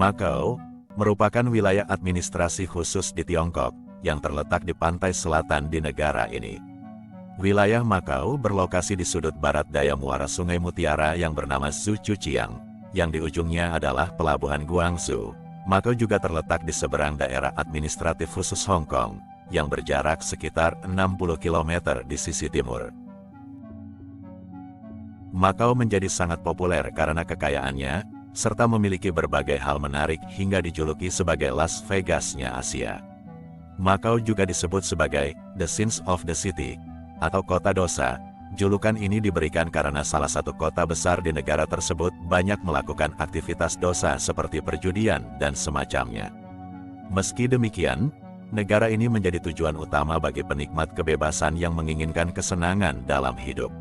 Makau merupakan wilayah administrasi khusus di Tiongkok yang terletak di pantai selatan di negara ini. Wilayah Makau berlokasi di sudut barat daya muara Sungai Mutiara yang bernama Zhujiang, yang di ujungnya adalah pelabuhan Guangzhou. Makau juga terletak di seberang daerah administratif khusus Hong Kong, yang berjarak sekitar 60 km di sisi timur. Makau menjadi sangat populer karena kekayaannya, serta memiliki berbagai hal menarik hingga dijuluki sebagai Las Vegas-nya Asia. Makau juga disebut sebagai The Sins of the City, atau kota dosa. Julukan ini diberikan karena salah satu kota besar di negara tersebut banyak melakukan aktivitas dosa seperti perjudian dan semacamnya. Meski demikian, negara ini menjadi tujuan utama bagi penikmat kebebasan yang menginginkan kesenangan dalam hidup.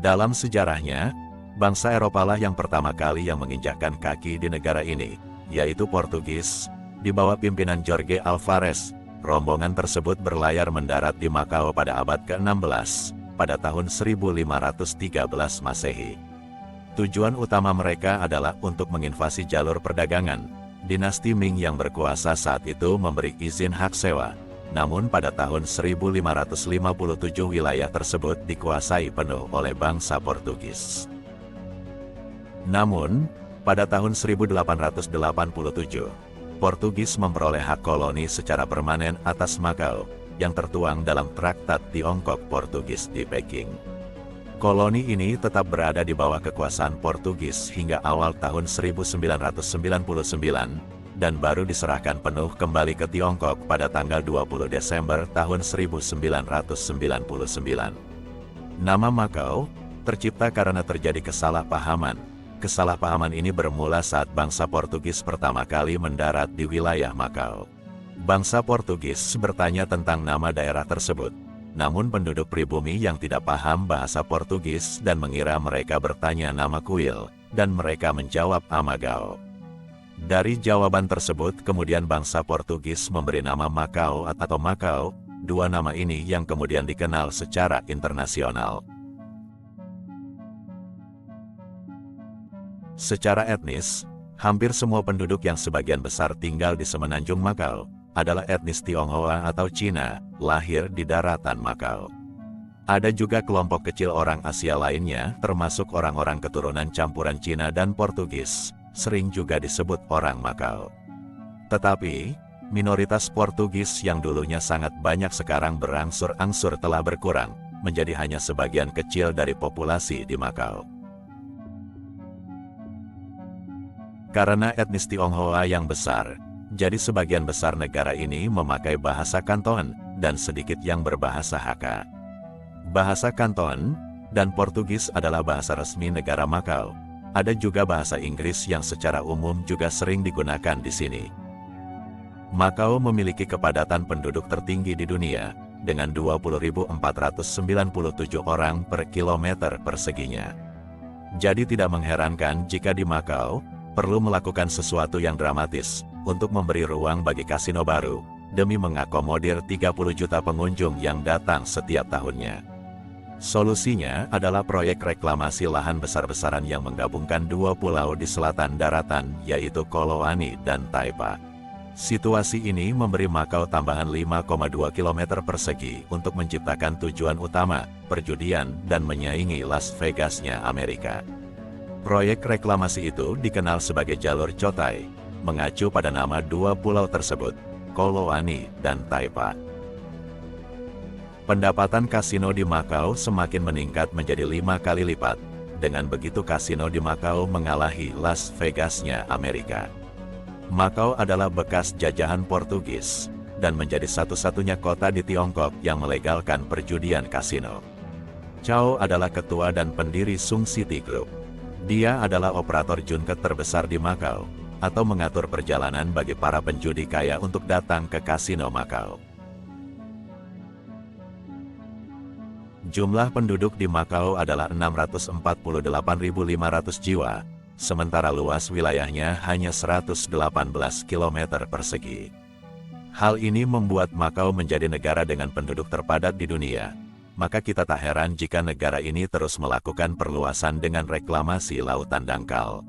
Dalam sejarahnya, bangsa Eropa lah yang pertama kali yang menginjakkan kaki di negara ini, yaitu Portugis. Di bawah pimpinan Jorge Alvarez, rombongan tersebut berlayar mendarat di Makau pada abad ke-16, pada tahun 1513 Masehi. Tujuan utama mereka adalah untuk menginvasi jalur perdagangan. Dinasti Ming yang berkuasa saat itu memberi izin hak sewa. Namun pada tahun 1557 wilayah tersebut dikuasai penuh oleh bangsa Portugis. Namun, pada tahun 1887, Portugis memperoleh hak koloni secara permanen atas Makau, yang tertuang dalam Traktat Tiongkok Portugis di Peking. Koloni ini tetap berada di bawah kekuasaan Portugis hingga awal tahun 1999, dan baru diserahkan penuh kembali ke Tiongkok pada tanggal 20 Desember tahun 1999. Nama Makau tercipta karena terjadi kesalahpahaman. Kesalahpahaman ini bermula saat bangsa Portugis pertama kali mendarat di wilayah Makau. Bangsa Portugis bertanya tentang nama daerah tersebut. Namun penduduk pribumi yang tidak paham bahasa Portugis dan mengira mereka bertanya nama kuil, dan mereka menjawab Amagao. Dari jawaban tersebut kemudian bangsa Portugis memberi nama Makau atau Makau, dua nama ini yang kemudian dikenal secara internasional. Secara etnis, hampir semua penduduk yang sebagian besar tinggal di semenanjung Makau adalah etnis Tionghoa atau Cina, lahir di daratan Makau. Ada juga kelompok kecil orang Asia lainnya, termasuk orang-orang keturunan campuran Cina dan Portugis, sering juga disebut orang Makau. Tetapi, minoritas Portugis yang dulunya sangat banyak sekarang berangsur-angsur telah berkurang, menjadi hanya sebagian kecil dari populasi di Makau. Karena etnis Tionghoa yang besar, jadi sebagian besar negara ini memakai bahasa Kanton, dan sedikit yang berbahasa Hakka. Bahasa Kanton dan Portugis adalah bahasa resmi negara Makau. Ada juga bahasa Inggris yang secara umum juga sering digunakan di sini. Makau memiliki kepadatan penduduk tertinggi di dunia, dengan 20.497 orang per kilometer perseginya. Jadi tidak mengherankan jika di Makau, perlu melakukan sesuatu yang dramatis, untuk memberi ruang bagi kasino baru, demi mengakomodir 30 juta pengunjung yang datang setiap tahunnya. Solusinya adalah proyek reklamasi lahan besar-besaran yang menggabungkan dua pulau di selatan daratan, yaitu Koloani dan Taipa. Situasi ini memberi Makau tambahan 5,2 km persegi untuk menciptakan tujuan utama, perjudian, dan menyaingi Las Vegas-nya Amerika. Proyek reklamasi itu dikenal sebagai Jalur Cotai, mengacu pada nama dua pulau tersebut, Koloani dan Taipa. Pendapatan kasino di Makau semakin meningkat menjadi 5 kali lipat. Dengan begitu kasino di Makau mengalahi Las Vegas-nya Amerika. Makau adalah bekas jajahan Portugis, dan menjadi satu-satunya kota di Tiongkok yang melegalkan perjudian kasino. Chow adalah ketua dan pendiri Sung City Group. Dia adalah operator junket terbesar di Makau, atau mengatur perjalanan bagi para penjudi kaya untuk datang ke kasino Makau. Jumlah penduduk di Makau adalah 648.500 jiwa, sementara luas wilayahnya hanya 118 km persegi. Hal ini membuat Makau menjadi negara dengan penduduk terpadat di dunia, maka kita tak heran jika negara ini terus melakukan perluasan dengan reklamasi lautan dangkal.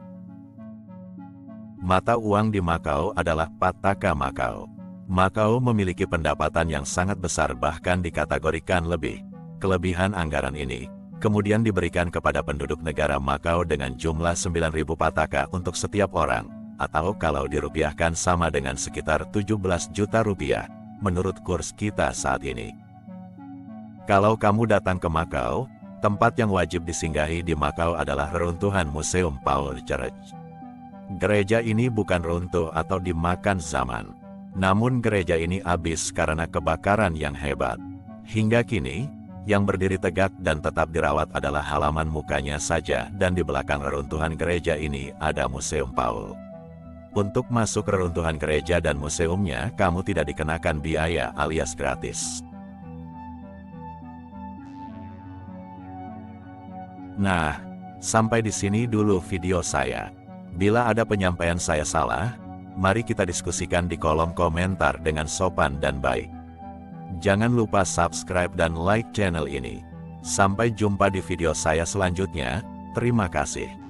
Mata uang di Makau adalah Pataka Makau. Makau memiliki pendapatan yang sangat besar, bahkan dikategorikan lebih. Kelebihan anggaran ini kemudian diberikan kepada penduduk negara Makau dengan jumlah 9.000 pataka untuk setiap orang, atau kalau dirupiahkan sama dengan sekitar 17 juta rupiah, menurut kurs kita saat ini. Kalau kamu datang ke Makau, tempat yang wajib disinggahi di Makau adalah reruntuhan Museum Paul Church. Gereja ini bukan runtuh atau dimakan zaman, namun gereja ini habis karena kebakaran yang hebat. Hingga kini, yang berdiri tegak dan tetap dirawat adalah halaman mukanya saja, dan di belakang reruntuhan gereja ini ada Museum Paul. Untuk masuk reruntuhan gereja dan museumnya, kamu tidak dikenakan biaya alias gratis. Nah, sampai di sini dulu video saya. Bila ada penyampaian saya salah, mari kita diskusikan di kolom komentar dengan sopan dan baik. Jangan lupa subscribe dan like channel ini. Sampai jumpa di video saya selanjutnya. Terima kasih.